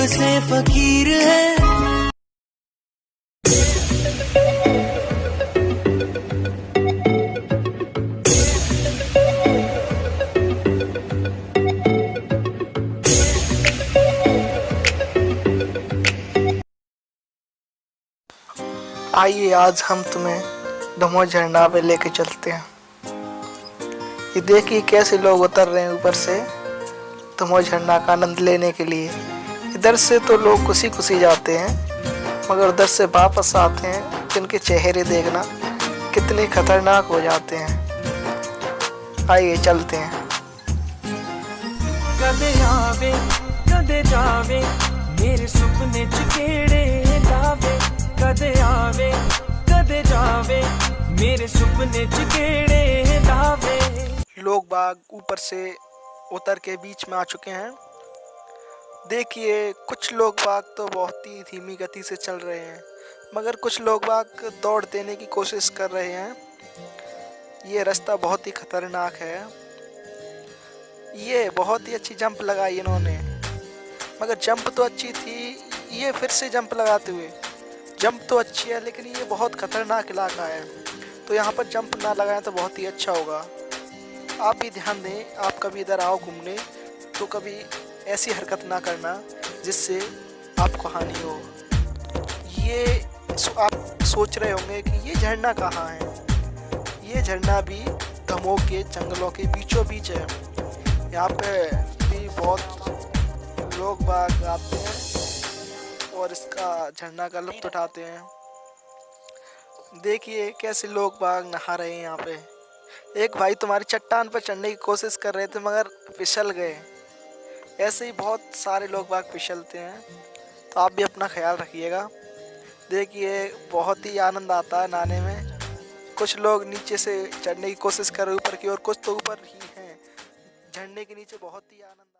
से फकीर है। आइए आज हम तुम्हें दमोह झरना पे लेके चलते हैं। ये देखिए कैसे लोग उतर रहे हैं ऊपर से दमोह झरना का आनंद लेने के लिए। इधर से तो लोग खुशी खुशी जाते हैं, मगर उधर से वापस आते हैं तो इनके चेहरे देखना कितने खतरनाक हो जाते हैं। आइए चलते हैं। कदे आवे कदे जावे मेरे सुपने च केड़े लावे। कदे आवे कदे जावे मेरे सुपने च केड़े लावे। लोग बाग ऊपर से उतर के बीच में आ चुके हैं। देखिए कुछ लोग बाग तो बहुत ही धीमी गति से चल रहे हैं, मगर कुछ लोग बाग दौड़ देने की कोशिश कर रहे हैं। ये रास्ता बहुत ही खतरनाक है। ये बहुत ही अच्छी जंप लगाई इन्होंने, मगर जंप तो अच्छी थी। ये फिर से जंप लगाते हुए, जंप तो अच्छी है लेकिन ये बहुत खतरनाक इलाका है, तो यहाँ पर जंप ना लगाएं तो बहुत ही अच्छा होगा। आप भी ध्यान दें, आप कभी इधर आओ घूमने तो कभी ऐसी हरकत ना करना जिससे आपको हानि हो। ये आप सोच रहे होंगे कि ये झरना कहाँ है। ये झरना भी दमोह के जंगलों के बीचों बीच है। यहाँ पे भी बहुत लोग बाग आते हैं और इसका झरना का लुत्फ उठाते हैं। देखिए कैसे लोग बाग नहा रहे हैं यहाँ पे। एक भाई तुम्हारी चट्टान पर चढ़ने की कोशिश कर रहे थे मगर फिसल गए। ऐसे ही बहुत सारे लोग बाग फिसलते हैं, तो आप भी अपना ख्याल रखिएगा। देखिए बहुत ही आनंद आता है नहाने में। कुछ लोग नीचे से चढ़ने की कोशिश कर रहे ऊपर की, और कुछ तो ऊपर ही हैं। झरने के नीचे बहुत ही आनंद